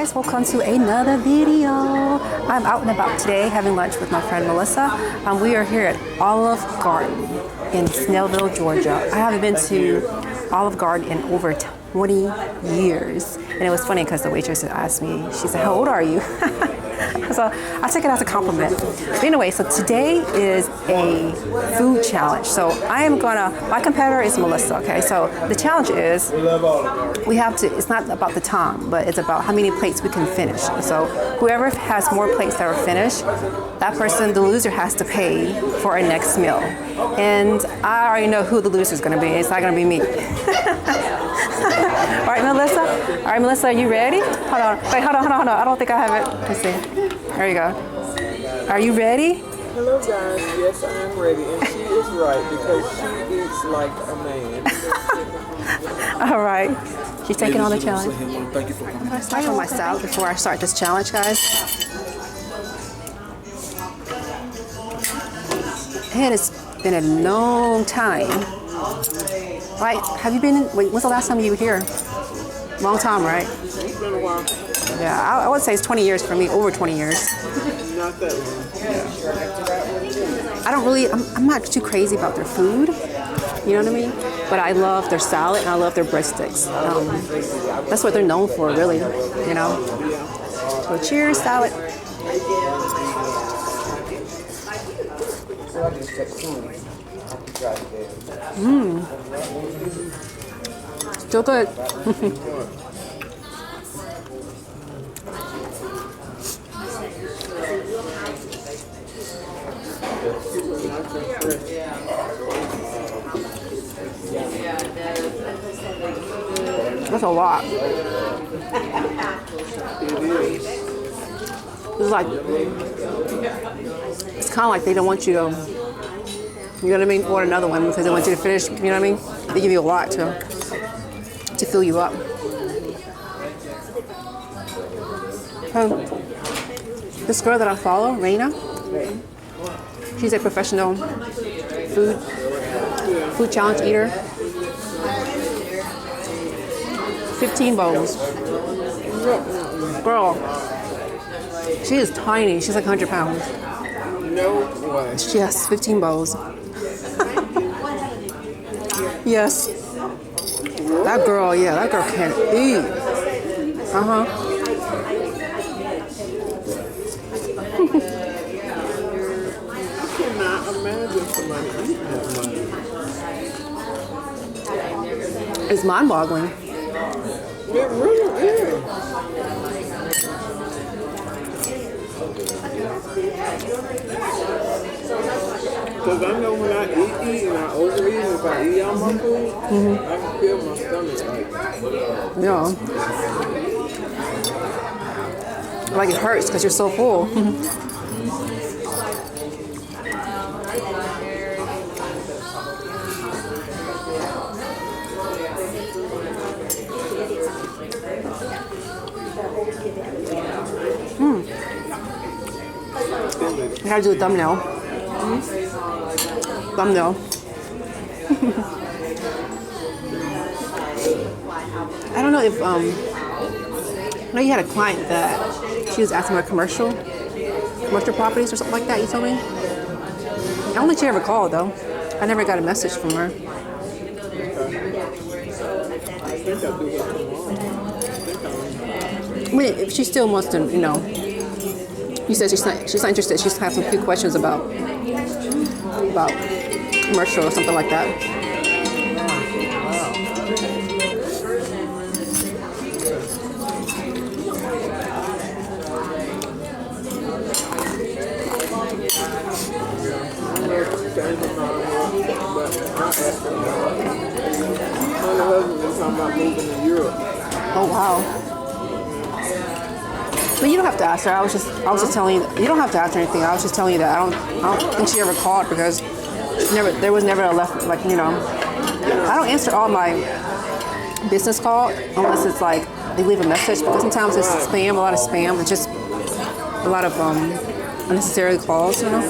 guys, welcome to another video. I'm out and about today having lunch with my friend Melissa. We are here at Olive Garden in Snellville, Georgia. I haven't been to Olive Garden in over 20 years. And it was funny because the waitress asked me, she said, how old are you? So I took it as a compliment. But anyway, so today is a food challenge. So I am my competitor is Melissa, okay? So the challenge is we have to, it's not about the time, but it's about how many plates we can finish. So whoever has more plates that are finished, that person, the loser, has to pay for our next meal. And I already know who the loser is gonna be. It's not gonna be me. All right, Melissa, are you ready? Hold on. Wait, hold on. I don't think I have it. Let's see. There you go. Are you ready? Hello, guys. Yes, I am ready. And she is right because she eats like a man. All right. She's taking on the challenge. I start on my salad before I start this challenge, guys. It has been a long time. Right? Have you been? Wait, when's the last time you were here? Long time, right? It's been a while. Yeah, I would say it's 20 years for me, over 20 years. Not that long. I don't really, I'm not too crazy about their food, you know what I mean? But I love their salad and I love their breadsticks. That's what they're known for, really, you know? So cheers, salad. Still good. That's a lot. It's like, it's kind of like they don't want you to, you know what I mean, order another one because they want you to finish, you know what I mean? They give you a lot to fill you up. This girl that I follow, Raina, she's a professional food challenge eater. 15 bowls. Girl, she is tiny. She's like 100 pounds. No way. Yes, 15 bowls. Yes. That girl can eat. I cannot imagine somebody eating that much. It's mind-boggling. It really is. Because I know when I eat and I overeat, if I eat out my food, I can feel my stomach like. Yeah. Like it hurts because you're so full. I gotta do a thumbnail. Thumbnail. I don't know if I know you had a client that she was asking about commercial properties or something like that. You told me. I don't think she ever called though. I never got a message from her. I mean, if she still wants to, you know. You said she's not interested. She's has some few questions about commercial or something like that. My husband is talking about moving to Europe. Oh wow. But you don't have to ask her. I was just telling you. You don't have to ask her anything. I was just telling you that I don't think she ever called because there was never a left, like, you know. I don't answer all my business call unless it's like they leave a message, because sometimes it's spam, a lot of spam. It's just a lot of unnecessary calls, you know.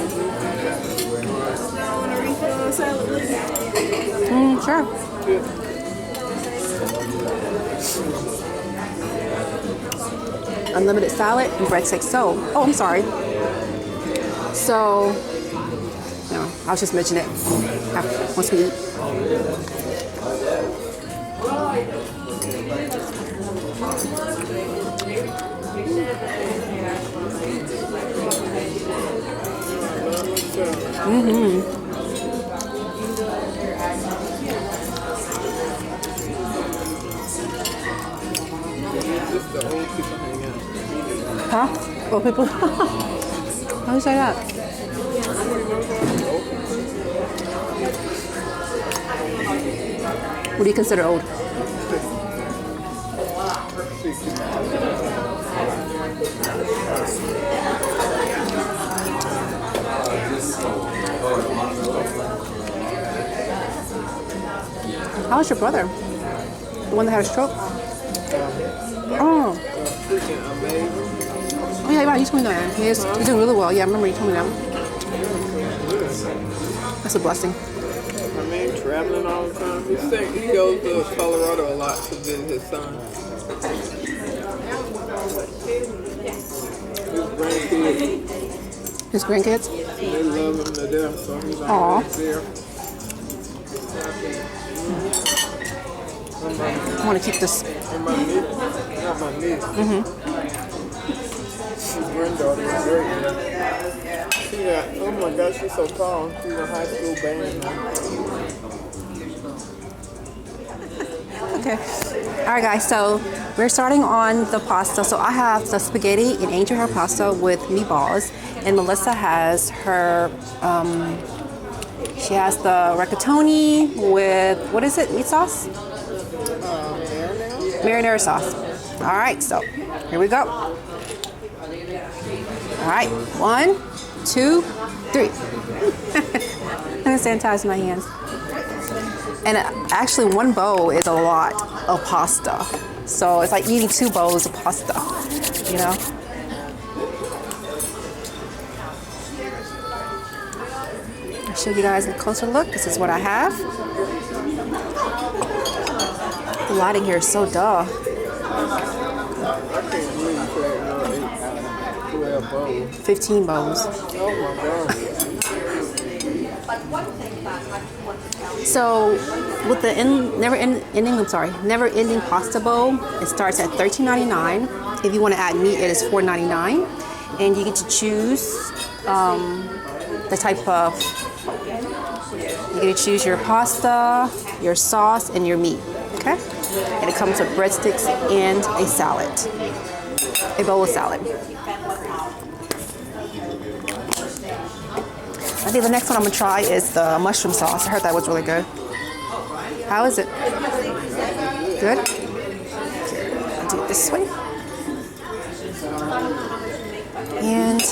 Sure. unlimited salad and breadsticks. So, oh, I'm sorry. So, no, I was just mentioning it once we eat. Just the old people hang out. Huh? Old people? How do you say that? What do you consider old? How's your brother? The one that had a stroke? Oh. Freaking amazing. Oh yeah, you told me that. He's doing really well. Yeah, I remember you told me that. That's a blessing. I mean, traveling all the time. He goes to Colorado a lot to visit his son. His grandkids? They love him to death, so he's always there. I want to keep this. And my niece, not my niece. His granddaughter is great. She got, oh my gosh, she's so tall. She's in high school band now. Okay. All right, guys. So we're starting on the pasta. So I have the spaghetti and angel hair pasta with meatballs, and Melissa has her. She has the rigatoni with what is it? Meat sauce? Marinara sauce. All right. So here we go. All right. 1, 2, 3. I'm gonna sanitize my hands. And actually, one bowl is a lot of pasta. So it's like eating 2 bowls of pasta, you know? I'll show you guys a closer look. This is what I have. The lighting here is so dull. I can't believe you said 12 bowls. 15 bowls. Oh my God. So with the never-ending pasta bowl, it starts at $13.99. If you want to add meat, it is $4.99, and you get to choose the type of. You get to choose your pasta, your sauce, and your meat. Okay, and it comes with breadsticks and a salad, a bowl of salad. I think the next one I'm gonna try is the mushroom sauce. I heard that was really good. How is it? Good? I'll do it this way. And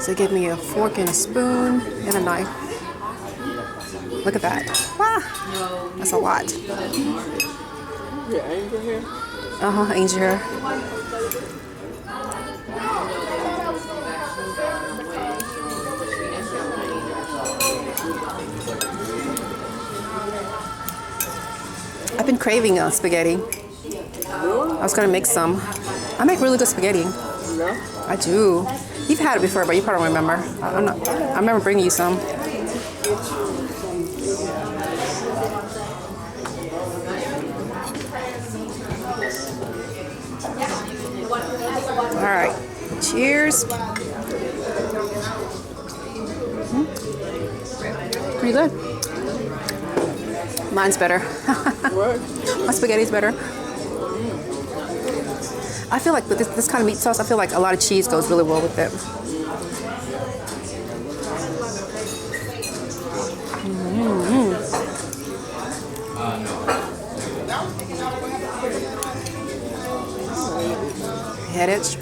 so give me a fork and a spoon and a knife. Look at that. Ah, that's a lot. Your angel here? Angel hair. I've been craving spaghetti. I was gonna make some. I make really good spaghetti. Yeah. I do. You've had it before, but you probably don't remember. I remember bringing you some. All right. Cheers. Pretty good. Mine's better. What? My spaghetti's better. I feel like with this kind of meat sauce, I feel like a lot of cheese goes really well with it. Head itch.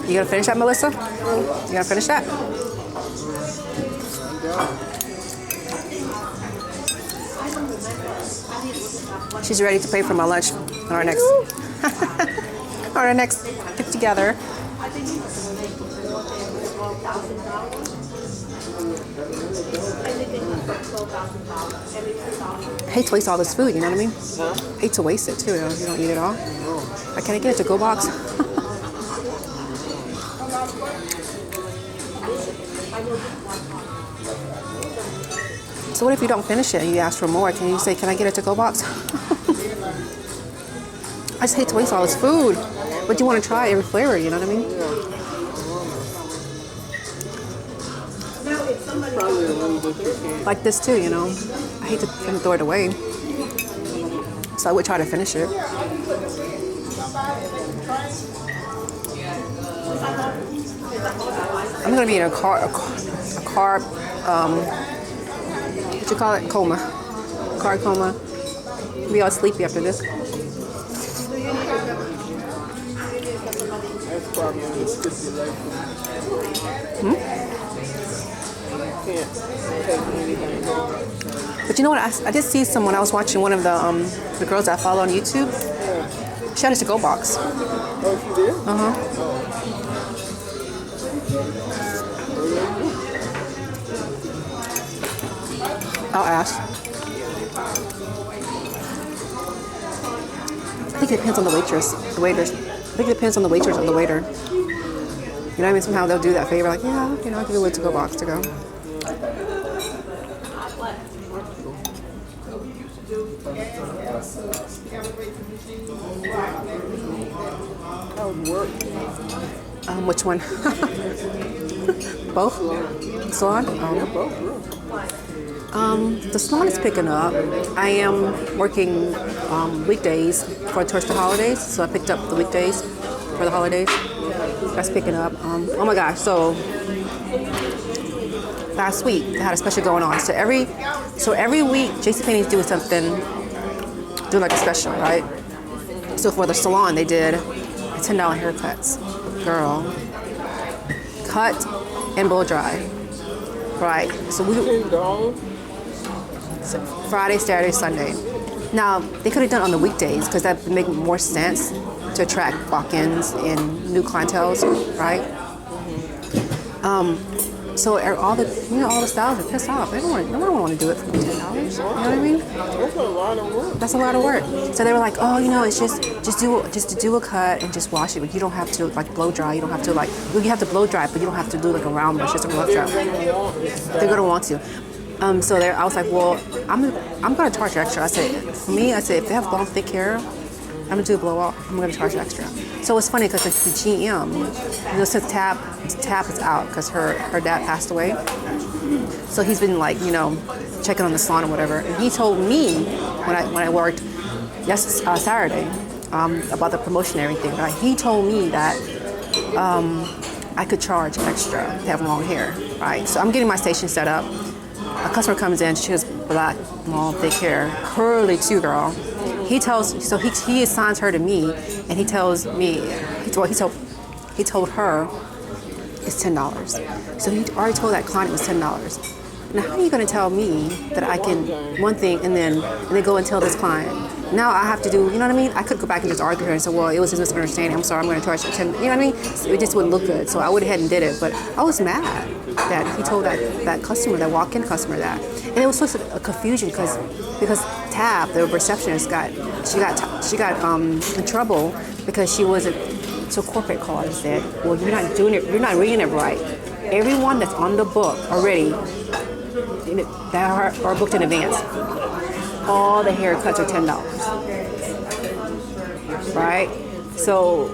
You gonna finish that, Melissa? You gonna finish that? She's ready to pay for my lunch on our next get together. I hate to waste all this food, you know what I mean? Hate to waste it too, you know, if you don't eat it all. Like, can I get a to-go box? So what if you don't finish it and you ask for more? Can you say, can I get a to-go box? I just hate to waste all this food. But you want to try every flavor, you know what I mean? Like this too, you know. I hate to throw it away. So I would try to finish it. I'm gonna be in a carb, what you call it? Coma. Carb coma. Be all sleepy after this. That's probably in the stipulation. Can't take anything home. But you know what? I did see someone. I was watching one of the girls I follow on YouTube. She had a to-go box. Oh, she did? I'll ask. I think it depends on the waitress, the waiters. I think it depends on the waitress or the waiter. You know what I mean? Somehow they'll do that favor, like, yeah, you know, I'll give you a to-go box to go. How would work? Which one? Both? Salon? The salon is picking up. I am working weekdays towards the holidays, so I picked up the weekdays for the holidays. That's picking up. Oh my gosh! So last week they had a special going on. So every week, JCPenney's doing something, doing like a special, right? So for the salon, they did $10 haircuts. Girl, cut and blow dry. Right. So Friday, Saturday, Sunday. Now they could have done it on the weekdays because that would make more sense to attract walk-ins and new clientele, right? So all the stylists are pissed off. No one want to do it for $10. You know what I mean? That's a lot of work. That's a lot of work. So they were like, oh, you know, it's just to do a cut and just wash it. But you don't have to like blow dry. You don't have to like you have to blow dry, but you don't have to do like a round brush, just a rough dry. They're gonna want to. So I was like, well, I'm gonna charge extra. I said, for me, if they have long, thick hair, I'm gonna do a blowout. I'm gonna charge extra. So it's funny because the GM, you know, since Tab is out because her dad passed away, so he's been like, you know, checking on the salon or whatever. And he told me when I worked Saturday about the promotion and everything. Right? He told me that I could charge extra to have long hair. Right? So I'm getting my station set up. A customer comes in, she has black, long, thick hair, curly too, girl. He assigns her to me, and he told her it's $10. So he already told that client it was $10. Now how are you going to tell me that I can one thing and then go and tell this client? Now I have to do, you know what I mean? I could go back and just argue her and say, well, it was a misunderstanding. I'm sorry, I'm going to charge you $10. You know what I mean? So it just wouldn't look good. So I went ahead and did it. But I was mad that he told that customer, that walk-in customer, that. And it was such a confusion because Tab, the receptionist, got in trouble because she wasn't. So corporate called and said, well, you're not doing it. You're not reading it right. Everyone that's on the book already that are booked in advance, all the haircuts are $10, right? So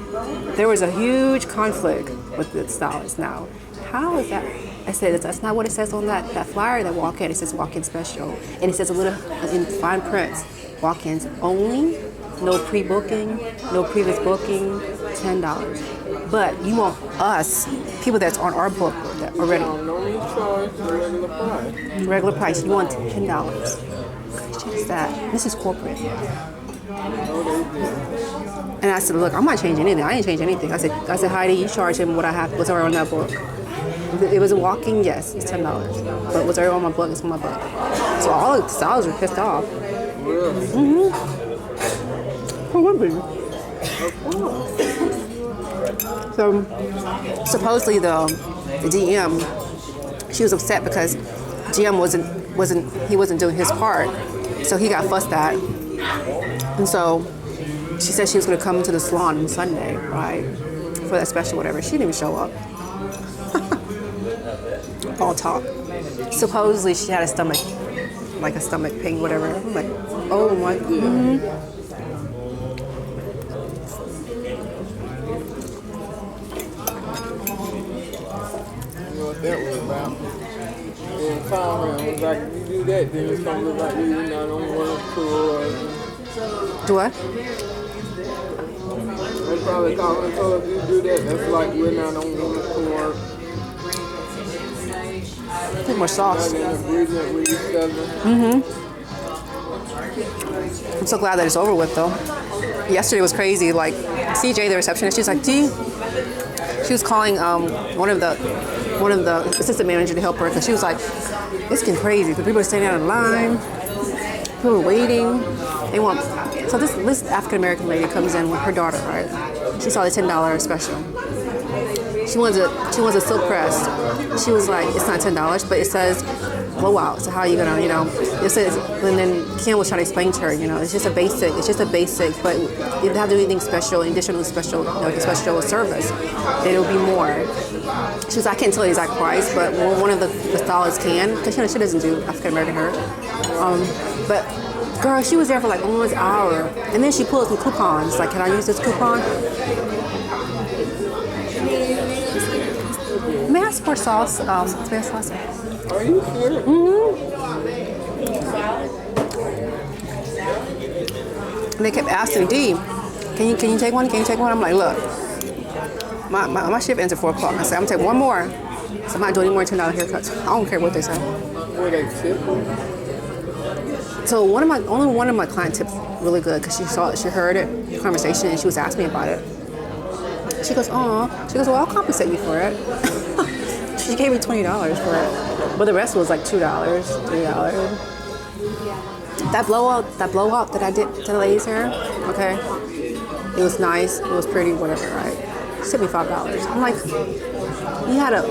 there was a huge conflict with the stylist. Now, how is that? I said, that's not what it says on that flyer that walk-in. It says walk-in special. And it says a little in fine print, walk-ins only, no pre-booking, no previous booking, $10. But you want us, people that's on our book already. No need to charge the regular price. Regular price, you want $10. Just that. This is corporate. And I said, look, I'm not changing anything. I ain't changing anything. I said, Heidi, you charge him what I have, what's already on that book. It was a walking, yes, it's $10. But what's already on my book is on my book. So all the stylists were pissed off. Really? Mm-hmm. Who would be? So supposedly the DM, she was upset because GM wasn't doing his part, so he got fussed at, and so she said she was going to come to the salon on Sunday, right, for that special whatever. She didn't even show up. All talk. Supposedly she had a stomach pain, whatever. I'm like, oh my. Mm-hmm. That was about. And call him. It was like, if you do that, then it's going to look like you're not on one tour. Do what? They probably call him and told if you do that, that's like we're not on one tour. Take more sauce. Mm-hmm. I'm so glad that it's over with, though. Yesterday was crazy. Like, CJ, the receptionist, she's like, she was calling one of the assistant manager to help her because she was like, it's getting crazy. The people are standing out in line. People are waiting. They want. So this African American lady comes in with her daughter, right? She saw the $10 special. She wants a silk press. She was like, it's not $10, but it says blowout. So how are you gonna, it says, and then Kim was trying to explain to her, it's just a basic, but you don't have to do anything special in addition to the special, like a special service. Then it'll be more. She was, I can't tell you the exact price, but one of the stylists can, because she doesn't do African American hair. But girl, she was there for like almost an hour, and then she pulled some coupons. Like, can I use this coupon? May I ask for sauce? Tomato sauce? Are you sure? Mm-hmm. And they kept asking, D, can you take one? Can you take one? I'm like, look, my shift ends at 4 o'clock. I said, I'm gonna take one more. So I'm not doing any more $10 haircuts. I don't care what they say. Were they tipping? So only one of my client tips really good because she heard it, the conversation, and she was asking me about it. She goes, oh, well, I'll compensate you for it. She gave me $20 for it, but the rest was like $2, $3. That blowout that I did to the lady's hair, okay, it was nice, it was pretty, whatever, right? She sent me $5. I'm like, you had a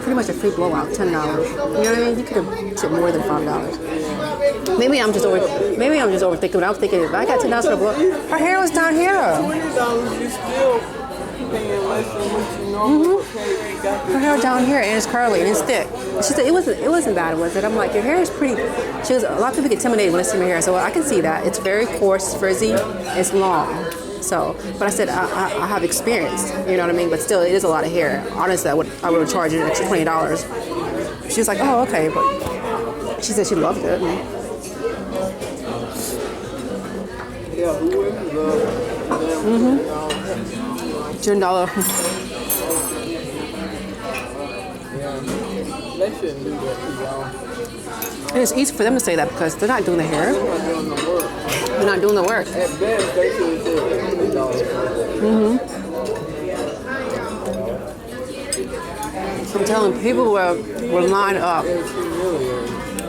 pretty much a free blowout, $10. You know what I mean? You could have tipped more than $5. Maybe I'm just overthinking. But I was thinking if I got $10 for the blowout, her hair was down here. $20, you still paying less than what you normally pay. Her hair down here, and it's curly and it's thick. She said it wasn't bad, was it? I'm like, your hair is pretty. She was, a lot of people get intimidated when they see my hair. So I can see that it's very coarse, frizzy, it's long. So, but I said I have experience, you know what I mean. But still, it is a lot of hair. Honestly, I would have charged an extra $20. She was like, oh, okay, but she said she loved it. Yeah, who wouldn't love $10. Yeah, they shouldn't do that to y'all. And it's easy for them to say that because they're not doing the hair. They're not doing the work. They're not doing the work. At best, they should have said $20. I'm telling you, people were lined up.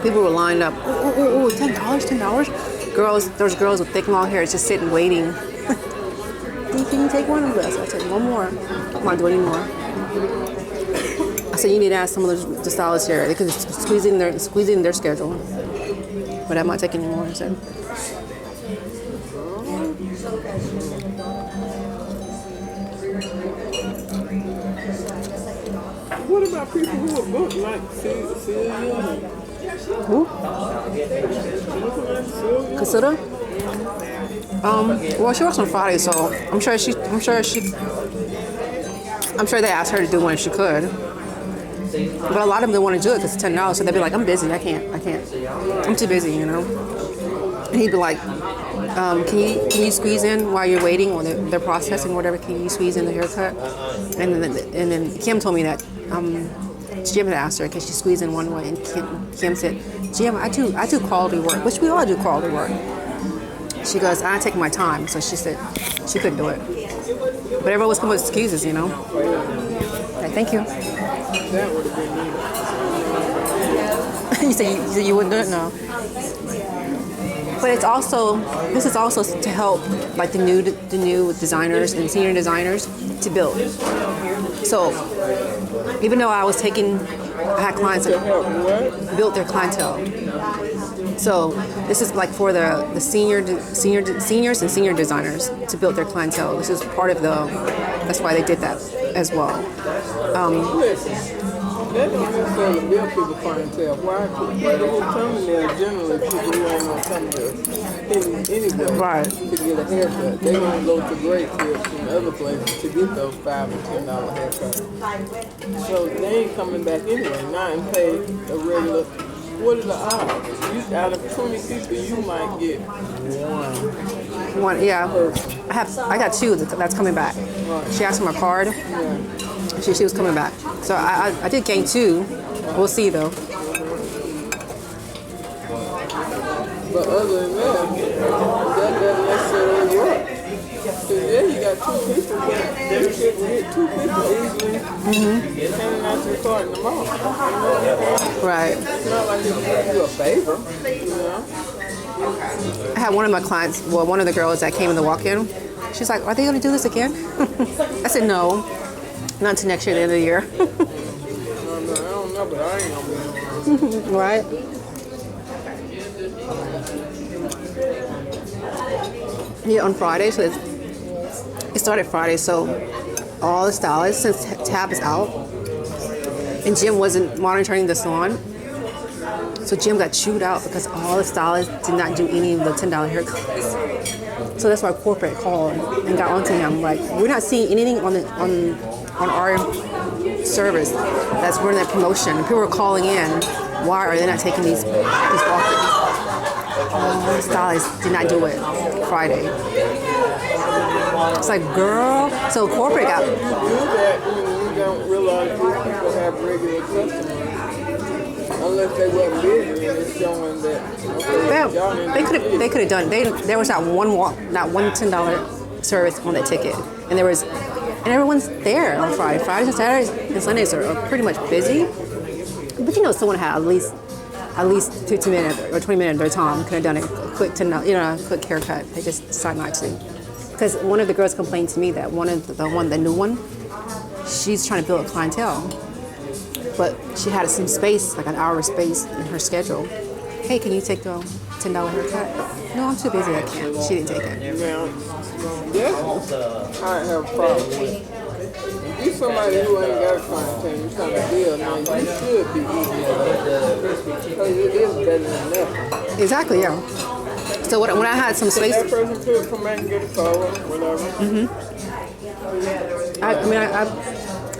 People were lined up. Oh, $10. There's girls with thick long hair just sitting waiting. Can you take one of this? I'll take one more. I'm not doing any more. I said you need to ask some of the stylists here. They could squeeze in their schedule. But I'm not taking any more. I said. What about people who are booked like Celia? Who? Consider? Well, she works on Friday, so I'm sure they asked her to do one if she could. But a lot of them don't want to do it because it's $10, so they'd be like, I'm busy, I can't. I'm too busy, And he'd be like, can you squeeze in while you're waiting or they're processing or whatever? Can you squeeze in the haircut? And then Kim told me that Jim had asked her, can she squeeze in one way? And Kim said, Jim, I do quality work, which we all do quality work. She goes, I take my time. So she said she couldn't do it. But everyone was coming with excuses, Okay, thank you. That would have been You said you wouldn't do it? No. But this is also to help like the new designers and senior designers to build. So even though I was taking I had clients To that help what? built their clientele. So this is like for the seniors and senior designers to build their clientele. This is part of that's why they did that as well. Listen, that don't necessarily build people clientele. Why? People who come in there generally people who ain't gonna come there anyway Right. to get a haircut. They gonna go to great tips and other places to get those $5 and $10 haircuts. So they ain't coming back anyway. Not and pay a regular. What are the odds? Out of 20 people, you might get One, yeah. person. I got two that's coming back. She asked for my card. Yeah. She was coming back. So I did gain two. We'll see though. But other than that doesn't necessarily work. So yeah, you got two people, but you can get two people easily handing out your card in the mall. You know what I'm saying? Right. It's not like it's doing you a favor, you know? I had one of my clients, well, one of the girls that came in the walk-in. She's like, "Are they going to do this again?" I said, "No, not until next year, the end of the year." I don't know, but I ain't gonna be Right. Yeah, on Friday, so it started Friday, so all the stylists, since Tab is out, and Jim wasn't monitoring the salon, so Jim got chewed out because all the stylists did not do any of the $10 haircuts. So that's why corporate called and got onto him, like, we're not seeing anything on our service that's running that promotion. People were calling in, why are they not taking these walk-ins? The stylists did not do it Friday. It's like, girl. So corporate got. do that when you don't realize these people have regular customers. Unless they wasn't busy and it's showing that They could have done. There was not one $10 service on that ticket, and everyone's there on Friday. Fridays and Saturdays and Sundays are pretty much busy. But someone had at least 15 minutes or 20 minutes of their time could have done a quick quick haircut. They just decided not to. Because one of the girls complained to me that the new one, she's trying to build a clientele, but she had some space, like an hour space in her schedule. Hey, can you take the $10 haircut? No, I'm too busy. I can't. She didn't take it. Now, I have a problem with. If you're somebody who ain't got a clientele, you're trying to build, now you should be eating it. Because it is better than nothing. Exactly, yeah. So when I had some space, That person could come back and get a call or whatever.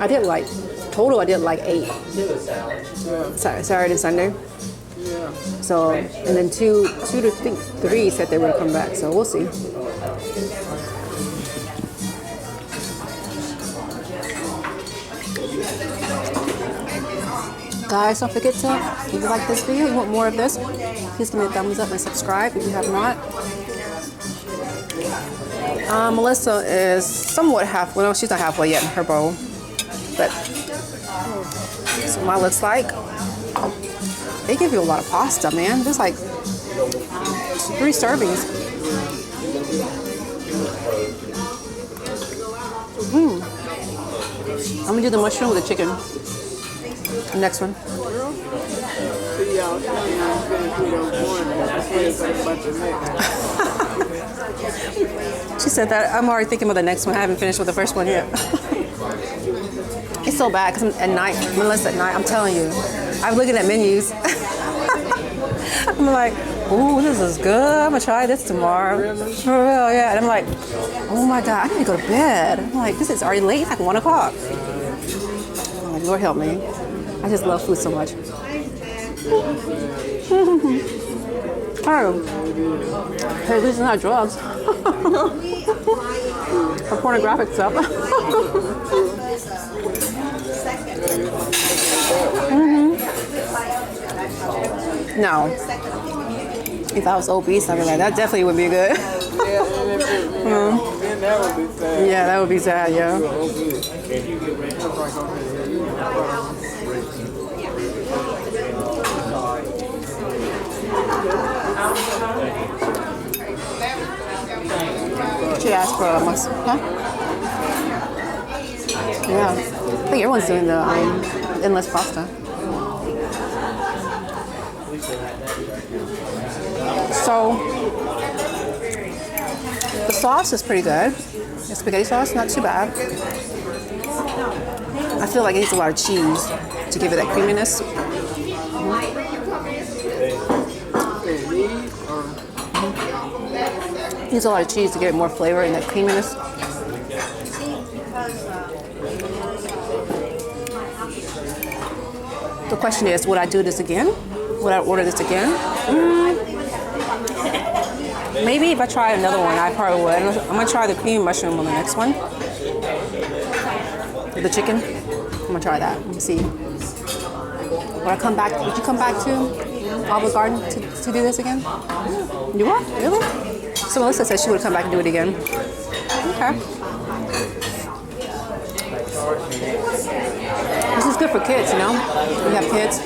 I did like, total I did like 8. Yeah. Saturday and Sunday. Yeah. So, and then 2 to 3 said they would come back. So we'll see. Guys, don't forget to, if you like this video, you want more of this, please give me a thumbs up and subscribe if you have not. Melissa is somewhat halfway. No, she's not halfway yet in her bowl. But that's what mine looks like. They give you a lot of pasta, man. There's like 3 servings. I'm gonna do the mushroom with the chicken. The next one. See y'all finish with those one. She said that. I'm already thinking about the next one. I haven't finished with the first one yet. It's so bad because at night, Melissa, at night, I'm telling you, I'm looking at menus. I'm like, ooh, this is good. I'm gonna try this tomorrow. Really? For real, yeah. And I'm like, oh my God, I need to go to bed. I'm like, this is already late, it's like 1 o'clock. I'm like, Lord help me. I just love food so much. Oh, hey, at least it's not drugs. Or pornographic stuff. No. If I was obese, I'd be like, that definitely would be good. Yeah, and if it, then that would be sad. Yeah, that would be sad, yeah. She asked for a must, huh? Yeah. I think everyone's doing the endless pasta. So the sauce is pretty good. The spaghetti sauce, not too bad. I feel like it needs a lot of cheese to give it that creaminess. It needs a lot of cheese to give it more flavor and that creaminess. The question is, would I do this again? Would I order this again? Maybe if I try another one, I probably would. I'm gonna try the cream mushroom on the next one. The chicken. I'm gonna try that and see. Would I come back? Would you come back to Olive Garden to do this again? You would? Really? So Melissa said she would come back and do it again. Okay. This is good for kids, you know? You have kids.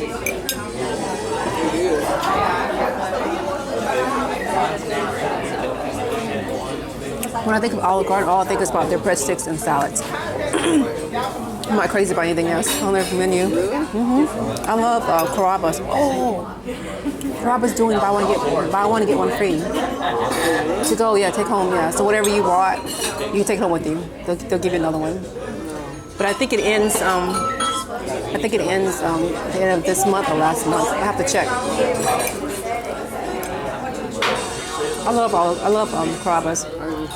When I think of Olive Garden, all I think is about their breadsticks and salads. I'm not crazy about anything else on their menu. I love Carrabba's. Oh, Carrabba's doing buy one get one free. To go, yeah, take home, yeah. So whatever you bought, you can take home with you. They'll give you another one. But I think it ends. At the end of this month or last month. I have to check. I love Carrabba's.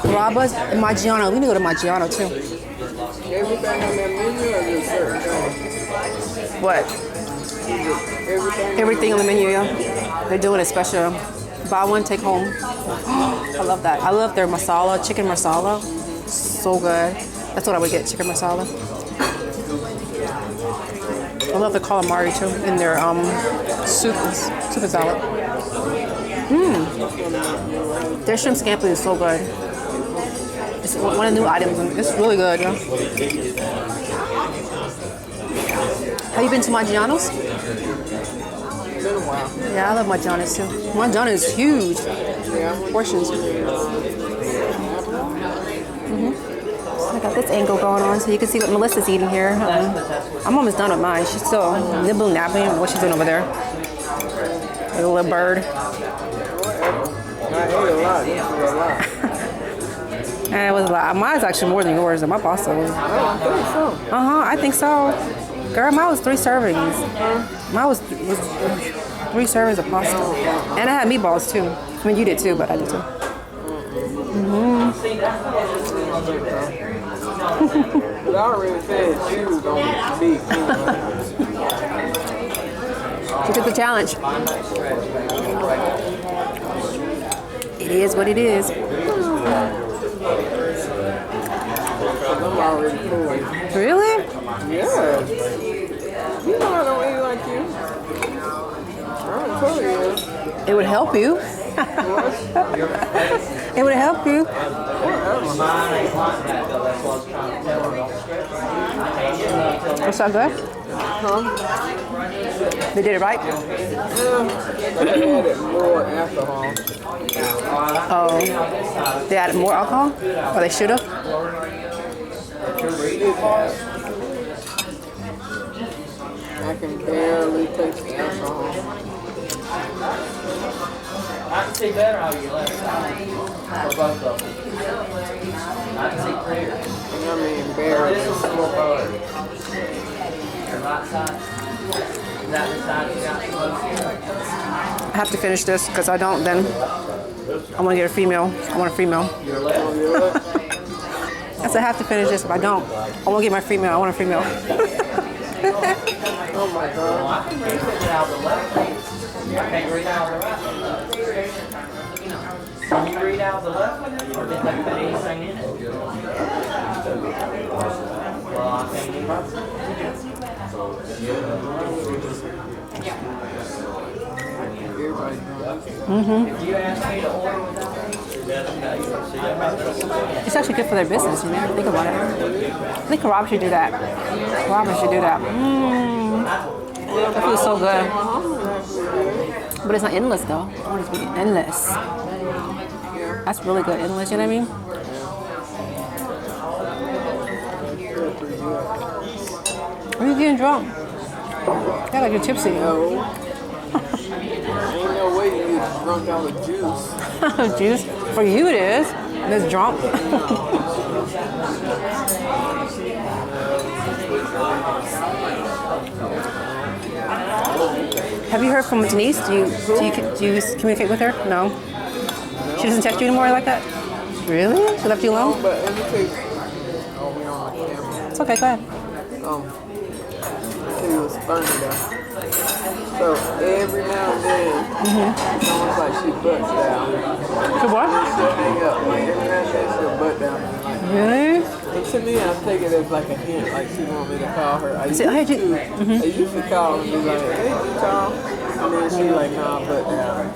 Carrabba's and Maggiano. We need to go to Maggiano too. Everything on that menu or just certain things? What? Everything on the menu, yeah. They're doing a special buy one, take home. I love that. I love their masala, chicken masala. So good. That's what I would get, chicken masala. I love the calamari too, and their soup and salad. Their shrimp scampi is so good. It's one of the new items, and it's really good. Yeah. Have you been to Maggiano's? Been a while. Yeah, I love Maggiano's too. Maggiano is huge. Portions. I got this angle going on so you can see what Melissa's eating here. I'm almost done with mine. She's still nibbling, nabbling what she's doing over there. Like a little bird. I ate a lot. This was a lot. And it was a lot. Mine's actually more than yours and my pasta was. I don't think so. I think so. Girl, mine was 3 servings. Mine was 3 servings of pasta. And I had meatballs too. I mean, you did too, but I did too. But I already said she was going to be cool. She took the challenge. It is what it is. I'm already cool. Really? Yeah. You know I don't eat like you. I don't tell you. It would help you. It would help you. What's that good? Huh? They did it right? Yeah. They added more alcohol. Oh. They added more alcohol? Or they should have? I can barely taste the alcohol. I can see better how you left side. For both of them. I can see clear. I mean, barely. This is more forward. Your right side. Is that the side you got close? I have to finish this because I don't, then I want to get a free meal. I want a free meal. Your left. I said I have to finish this. If I don't, I won't get my free meal. I want a free meal. Oh my God. Well, I can read it out the left. I can't read out the right. Can you read out the left one, or did they put anything in it? Well, I can't even. If you ask me to order with It's actually good for their business, you know? Think about it. I think Carrabba's should do that. Carrabba's should do that. That feels so good. But it's not endless though. I want it to be endless. That's really good, endless, you know what I mean? Are you getting drunk? Yeah, like you're tipsy. No. drink all the juice. Juice. For you it is. This drunk. Have you heard from Denise? Do you communicate with her? No. She doesn't text you anymore like that? Really? She left you alone? But let me tell you. Oh, we on the camera. It's okay, go ahead. It was funny though. So every now and then, it's almost like she butts down. So what? She'll hang up. Like every now and then she'll butt down. Like, Really? and to me, I take it as like a hint, like she want me to call her. I used I had you- to call and be like, hey, you call? And then she like, nah, butt down.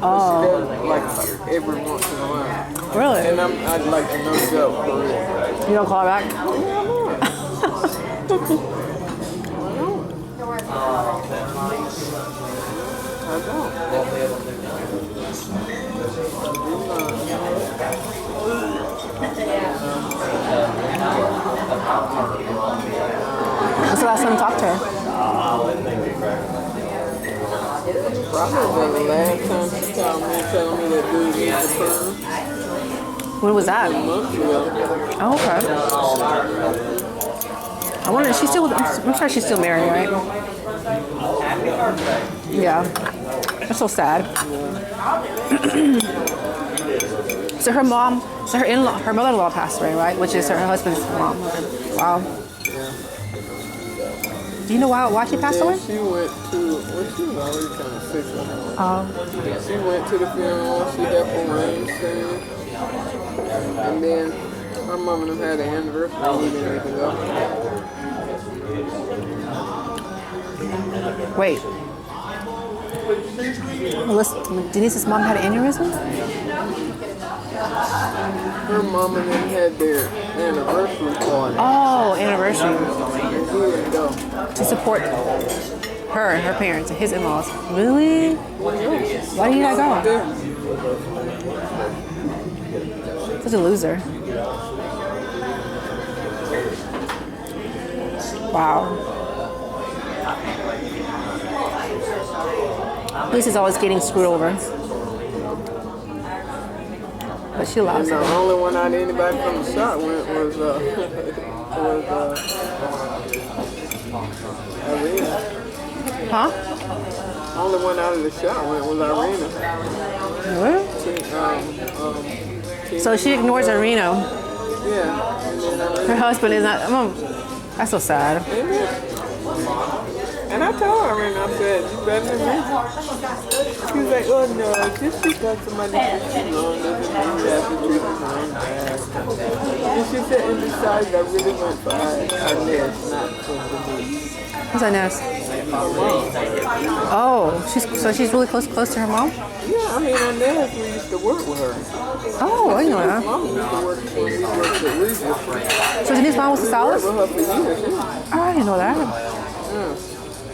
Oh, She does like every once in a while. really? And I'd like to no joke for real. You don't call her back? I don't. When's the last time you talked to her? Probably the last time she called me telling me that dude needs a perm. When was that? Months ago. Oh, okay. I wonder, she's still, I'm sure she's still married, right? Yeah. That's so sad. So her mom, her in-law, her mother-in-law passed away, right? Which is her husband's mom. Okay. Wow. Do you know why she passed away? She went to, well, she was already kind of sick. Oh. She went to the funeral, she helped arrange things. And then my mom and them had an anniversary, we didn't even go. Wait. Denise's mom had an aneurysm? Her mom and them had their anniversary party. Oh, anniversary. And we didn't go. To support her and her parents and his in-laws. Really? Why did you not go? Such a loser. Wow. Lisa's always getting screwed over. But she loves And it. the only one out anybody from the shop went was Irina. Huh? Only one out of the shop went was Irina. What? So she ignores Irina. Yeah. And then Her husband is not. That's so sad. And I told her, I said, you better than me. She was like, oh no, just because somebody said too long doesn't mean you have to do it long fast. And she said, and besides, I really went for Inez, not for Denise. Who's Inez? Oh, she's really close to her mom? Yeah, I mean, Inez, we used to work with her. Oh, I didn't know that. Mom used to work when we worked at Regis. So Denise's mom was a We stylist? worked with her for years, yeah. Oh, I didn't know that. Yeah.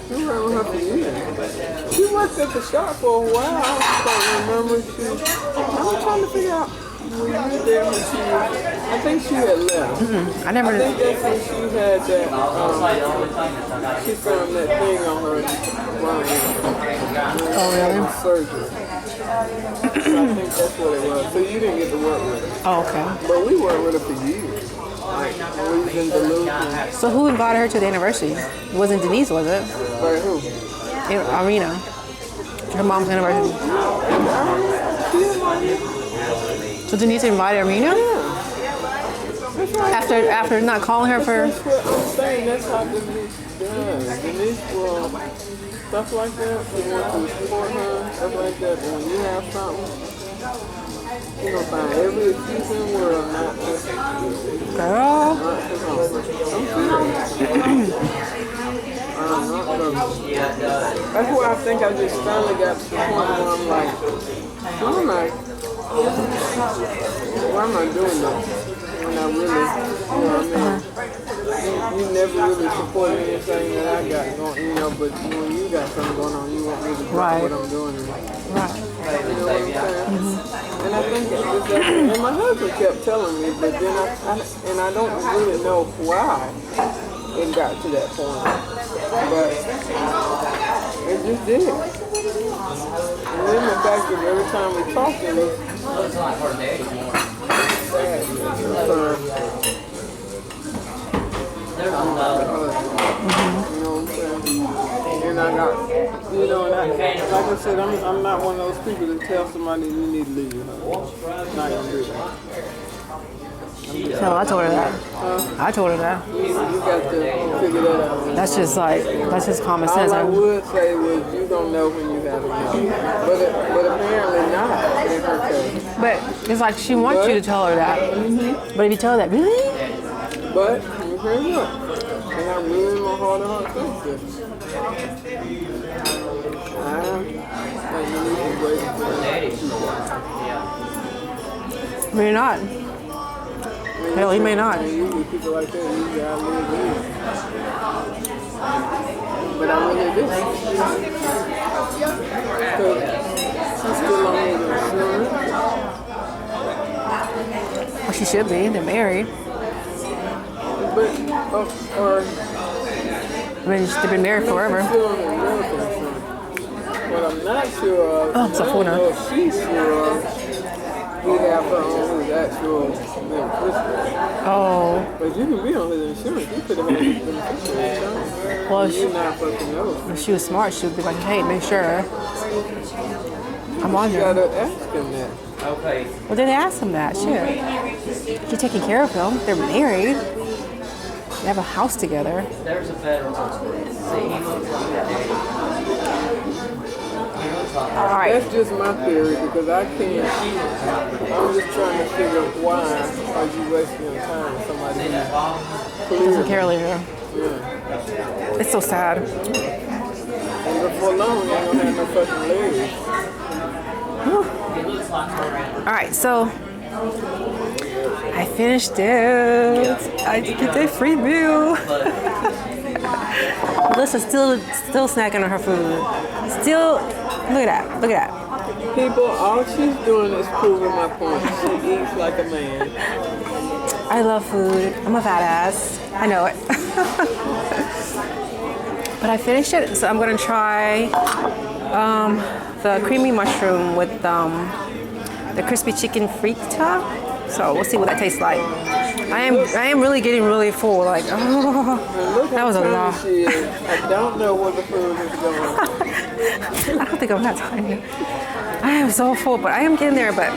We worked with her for years. She worked at the shop for a while. I can't remember. I'm trying to figure out when you were there when she was, I think she had left. I never. I think that's when she had that, she found that thing on her Oh, really? surgery. So I think that's what it was. So you didn't get to work with her. Oh, okay. But we worked with her for years. Like, we was in Duluth. So who invited her to the anniversary? It wasn't Denise, was it? Like who? Irina. Her mom's anniversary. So Denise invited Irina? That's right. After not calling her for. That's what I'm saying. That's how Denise does. Denise will stuff like that. She wants to support her, stuff like that. But when you have something, you gonna find every excuse in the world not to. Girl. I'm serious. That's why I think I just finally got to the point where I'm like, why am I doing this? When I really, you never really support anything that I got going, but when you got something going on, you want me to support what I'm doing. Right. You know what I'm saying? And I think it's just that, and my husband kept telling me, but then I don't really know why it got to that point. But It just did. And then the fact that every time we talked, it was Looks like her daddy's more. sad. There's a love. You know what I'm saying? And I got, you know, and like I said, I'm not one of those people that tell somebody you need to leave your house. Not gonna do that. So I told her that. I told her that. You got to figure that out. That's just common sense. All I would say was you don't know when you have enough. But apparently not in her case. But it's like she wants you to tell her that. But if you tell her that, really? But you hear what? And I'm really in my heart of heart thinks this. I think you need to wait for that. Maybe not. Hell, he may not. Usually people like that, usually I live here. But I really do. Because she's still on the insurance. Well, she should be. They're married. But, or I mean, they've been married forever. still on the medical insurance. What I'm not sure of, Oh, it's a I phone don't know if she's sure of, we have her on his actual beneficiary. Oh. But you can be on his insurance. You could have had his beneficiary insurance. Well, You're not fucking know. if she was smart, she would be like, hey, make sure I'm on You here. gotta ask him that. Okay. Well, then ask him that. Shit. You're taking care of him. They're married. They have a house together. There's a federal. See, he looks like that daddy. He looks like All right. That's just my theory because I can't. I'm just trying to figure out why are you wasting your time with somebody that who's bomb. Doesn't clear. care later. Yeah. It's so sad. And before long, you ain't gonna have no fucking legs. He looks like her. All right, so I finished it. I get a free meal. Melissa's still snacking on her food. Still, look at that. Look at that. People, all she's doing is proving my point. She eats like a man. I love food. I'm a fat ass. I know it. But I finished it, so I'm gonna try the creamy mushroom with the crispy chicken frita. So we'll see what that tastes like. I am really getting really full. Like, oh, Look that how was a tiny lot. she is. I don't know where the food is going. I don't think I'm that tiny. I am so full, but I am getting there. But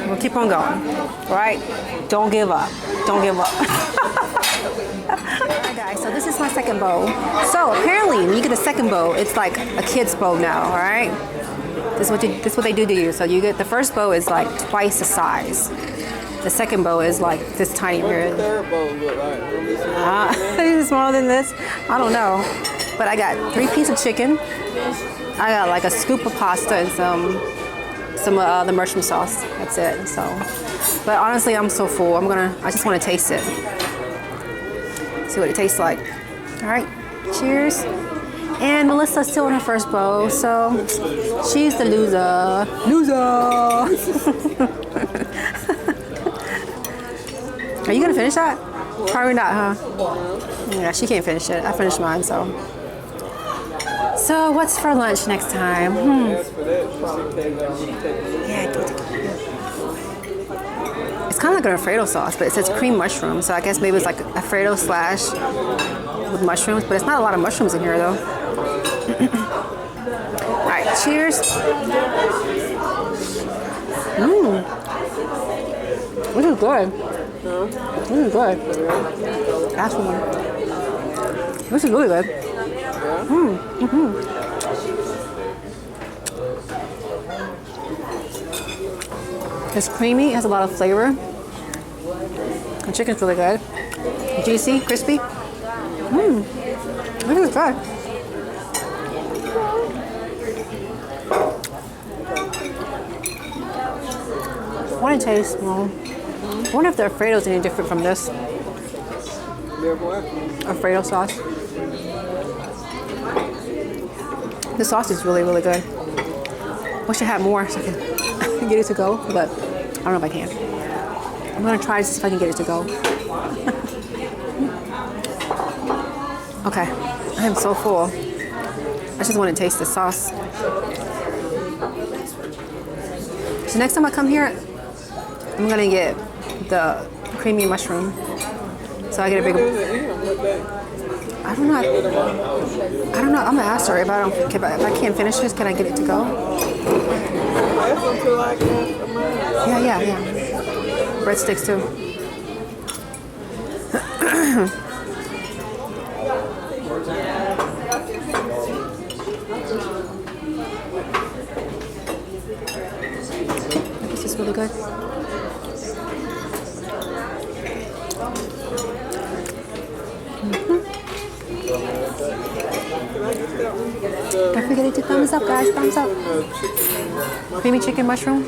we'll keep on going. Right? Don't give up. Don't give up. Alright guys, so this is my second bowl. So apparently when you get a second bowl, it's like a kid's bowl now, alright? This is what they do to you. So you get the first bowl is like twice the size. The second bowl is like this tiny What's the here. third bowl look like? Let me see. Is it smaller than this? I don't know. But I got 3 pieces of chicken. I got like a scoop of pasta and some of the mushroom sauce. That's it. So, but honestly, I'm so full. I just want to taste it. See what it tastes like. All right, cheers. And Melissa's still in her first bowl, so she's the loser. Loser. Are you gonna finish that? Probably not, huh? Yeah, she can't finish it. I finished mine, so. So what's for lunch next time? As for that, probably take Yeah, it's kind of like an Alfredo sauce, but it says cream mushroom, so I guess maybe it's like Alfredo slash with mushrooms, but it's not a lot of mushrooms in here though. All right, cheers. This is good. This is good. Ask for one. This is really good. It's creamy, it has a lot of flavor. The chicken's really good. Juicy, crispy. This is good. I want to taste, well, I wonder if the Alfredo's any different from this. Alfredo sauce. The sauce is really, really good. Wish I had more so I can get it to go, but I don't know if I can. I'm gonna try to see if I can get it to go. Okay, I am so full. I just want to taste the sauce. So next time I come here, I'm gonna get the creamy mushroom. So I get a bigger. I don't know. I don't know. I'm gonna ask her if I don't. If I can't finish this, can I get it to go? Yeah. Breadsticks too. This is really good. Don't forget to thumbs up, guys. Thumbs up. Creamy chicken mushroom.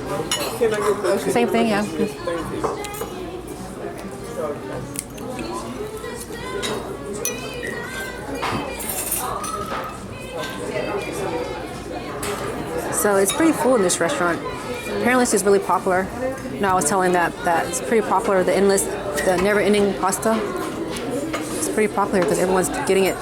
Same thing, yeah. So it's pretty full in this restaurant. Apparently this is really popular. No, I was telling that it's pretty popular, the never-ending pasta. It's pretty popular because everyone's getting it.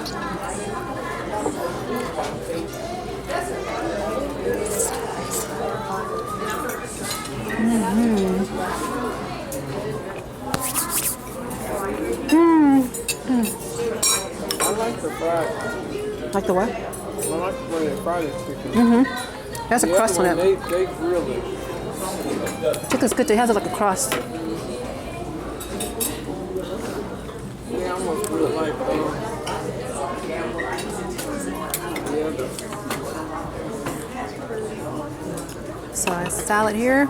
I like the fries. Like the what? I like when they fry the chicken. There's a crust on it. They grill it. Chicken's good. It has like a crust. They almost grill like So a salad here.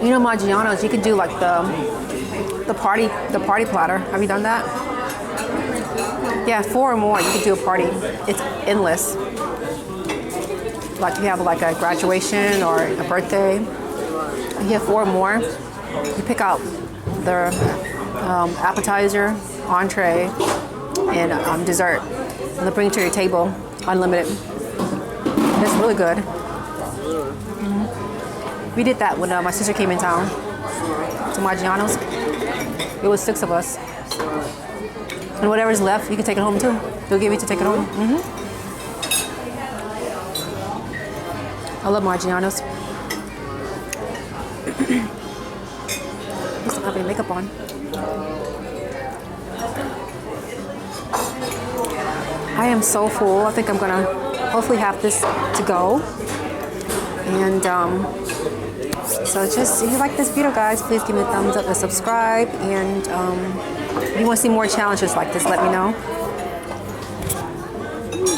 You know, Maggiano's, you could do like the party platter. Have you done that? Yeah, 4 or more. You could do a party. It's endless. Like you have like a graduation or a birthday. You have 4 or more. You pick out the appetizer, entree, and dessert. And they'll bring it to your table, unlimited. It's really good. We did that when my sister came in town to Maggiano's. It was 6 of us. And whatever's left, you can take it home too. They'll give you to take it home. I love Maggiano's. I still have any makeup on. I am so full. I think I'm gonna hopefully have this to go. And so just if you like this video, guys, please give me a thumbs up and subscribe. And if you want to see more challenges like this, let me know.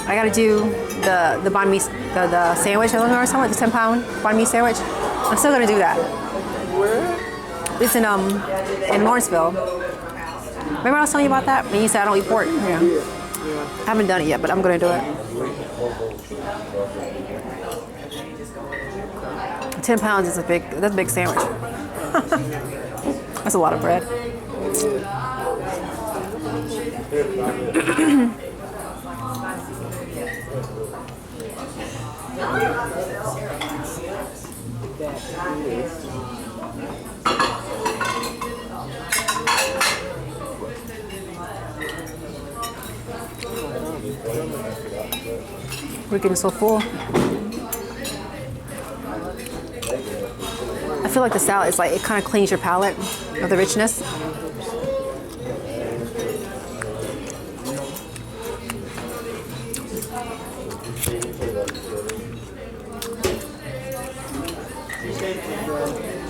I gotta do the banh mi, the sandwich or something, the 10-pound banh mi sandwich. I'm still gonna do that. where? It's in Lawrenceville. Remember I was telling you about that when you said I don't eat pork? Yeah. I haven't done it yet, but I'm gonna do it. 10 pounds is that's a big sandwich. That's a lot of bread. We're getting so full. I feel like the salad is like, it kind of cleans your palate of the richness.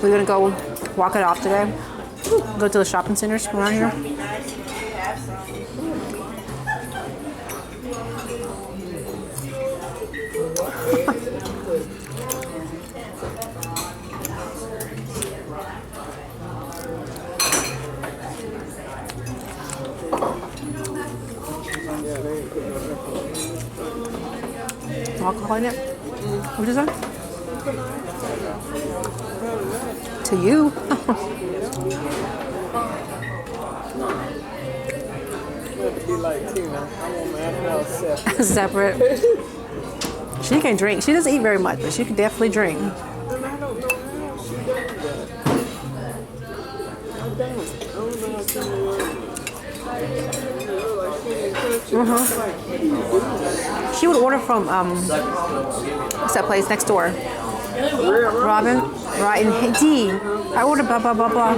We're gonna go walk it off today. Go to the shopping centers around here. Alcohol in it? What is that? To you? Be like Tina. I want my alcohol separate. Separate. She can drink. She doesn't eat very much, but she can definitely drink. And I don't know how she does that. don't know how to do it. She would order from what's that place next door? Robin, right? And D, I ordered blah blah blah blah,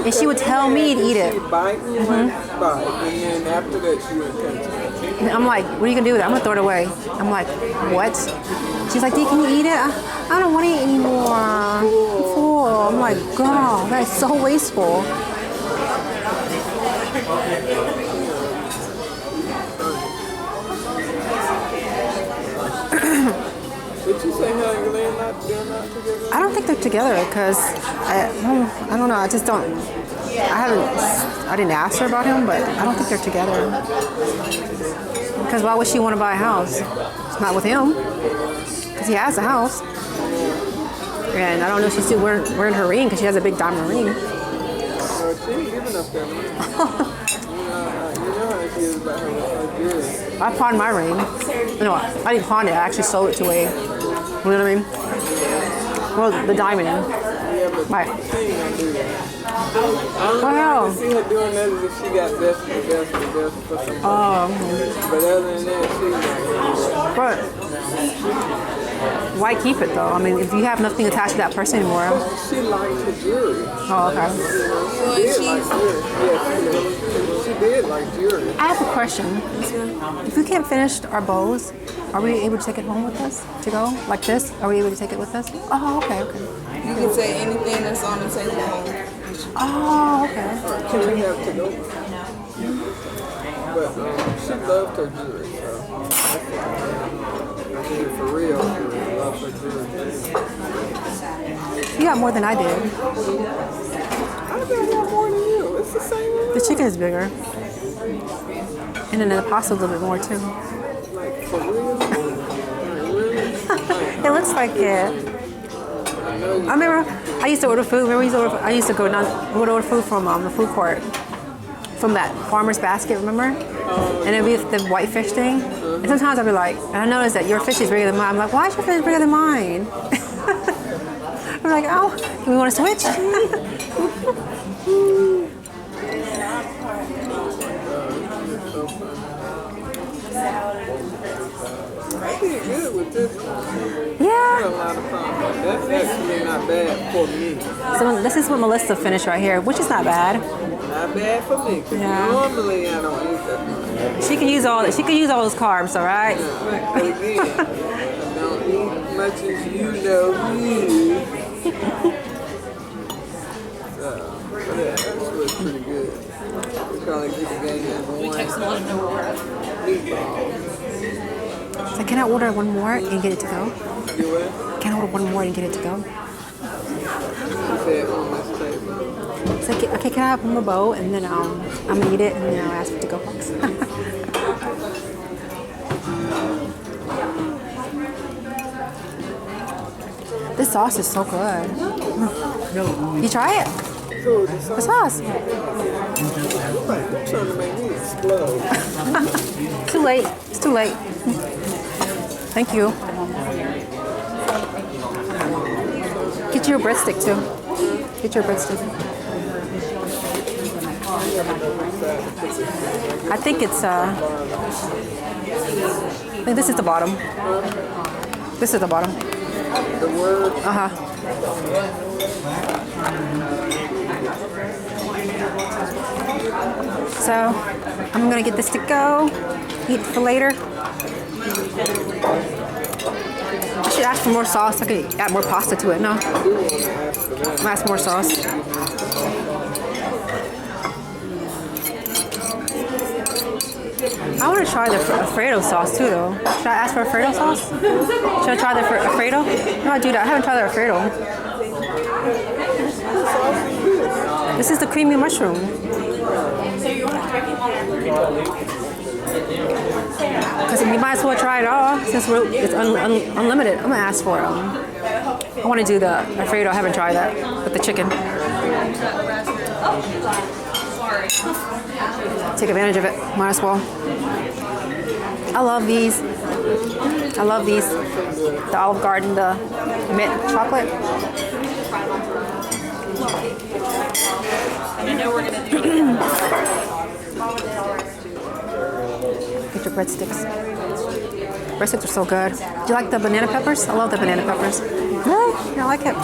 and she would tell me to eat it. Bite, and then after that she would take it. And I'm like, what are you gonna do with it? I'm gonna throw it away. I'm like, what? She's like, D, can you eat it? I don't want to eat anymore. I'm full. I'm like, God, that is so wasteful. Did you say her and Glenn they're not together? I don't think they're together because I don't know. I just don't. I didn't ask her about him, but I don't think they're together. Because why would she want to buy a house? It's not with him. Because he has a house. And I don't know if she's still wearing her ring because she has a big diamond ring. She ain't giving up that ring. You know how she is about her jewelry. I pawned my ring. No, I didn't pawn it. I actually sold it to a, you know what I mean? Well, the diamond. Yeah, but Right. she ain't gonna do that. I Well, don't see her doing that if she got best for somebody. But other than that, she's not. But why keep it though? I mean, if you have nothing attached to that person anymore. She liked her jewelry. Oh, okay. She did like jewelry. I have a question. If we can't finish our bows, are we able to take it home with us to go like this? Are we able to take it with us? Oh, okay. You can say anything that's on the table home. Oh, okay. Can we have to go? But she loved her jewelry, so I mean, for real, she loved her jewelry. You got more than I did. I got more than you. It's the same amount. The chicken is bigger. And then the pasta's a little bit more too. Like, for real? Like, really? It looks like it. I remember I used to order food. I used to go down, order food from the food court, from that farmer's basket. Remember? And it'd be the white fish thing. And sometimes I'd be like, and I noticed that your fish is bigger than mine. I'm like, why is your fish bigger than mine? I'm like, oh, we want to switch? I did good with this one. I had a Yeah. lot of fun. That's actually not bad for me. So this is what Melissa finished right here, which is not bad. Not bad for me, because Yeah. normally I don't eat that much. She can use all those carbs, all right? But again, I don't eat much as you know me. So, yeah, that was pretty good. We probably get the game number one. Meatballs. So can I order one more and get it to go? You what? Can I order one more and get it to go? You said on this table. So okay, can I have one more bowl and then I'm gonna eat it and then I'll ask for it to go box. This sauce is so good. You try it? Cool, The sauce. trying to make me explode. Too late. It's too late. Thank you. Get your breadstick too. Get your breadstick. I think it's I think this is the bottom. This is the bottom. The word. So I'm gonna get this to go. Eat it for later. I should ask for more sauce. I could add more pasta to it. No, I'm ask more sauce. I want to try the Alfredo sauce too, though. Should I ask for Alfredo sauce? Should I try the Alfredo? No, I do that. I haven't tried the Alfredo. This is the creamy mushroom. Because you might as well try it all since it's unlimited. I'm gonna ask for it. I want to do the Alfredo. I haven't tried that with the chicken. Take advantage of it. Might as well. I love these. I love these. The Olive Garden, the mint chocolate. breadsticks. Breadsticks are so good. Do you like the banana peppers? I love the banana peppers. Really? You don't like it?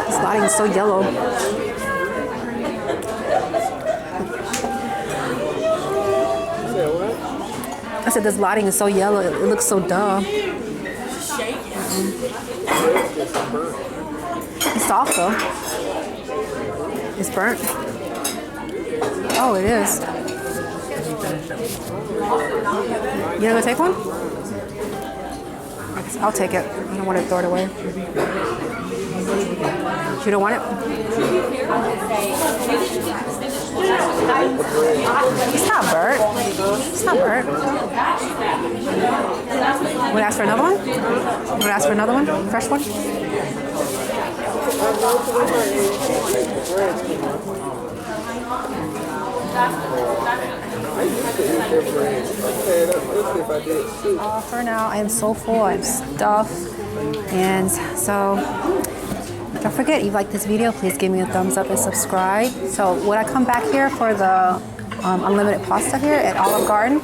This lighting is so yellow. I said this lighting is so yellow. It looks so dumb. It's soft though. It's burnt. Oh, it is. You gonna take one? I'll take it. I don't want to throw it away. You don't want it? It's not burnt. It's not burnt. Would I ask for another one? Would I ask for another one? Fresh one? For now, I am so full. I'm stuffed. And so, don't forget, if you like this video, please give me a thumbs up and subscribe. So, would I come back here for the unlimited pasta here at Olive Garden?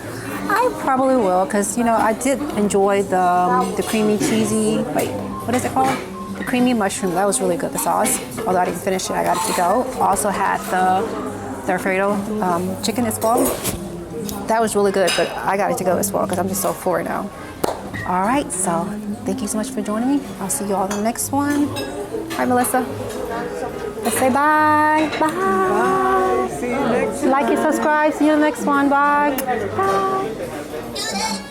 I probably will, because, you know, I did enjoy the creamy, cheesy, wait, what is it called? The creamy mushroom. That was really good, the sauce. Although I didn't finish it, I got it to go. Also had the Alfredo chicken as well. That was really good, but I got it to go as well because I'm just so full right now. All right, so thank you so much for joining me. I'll see you all in the next one. Hi, Melissa. Let's say bye. Bye. Bye. See you next time. Like and subscribe. See you in the next one. Bye. Bye.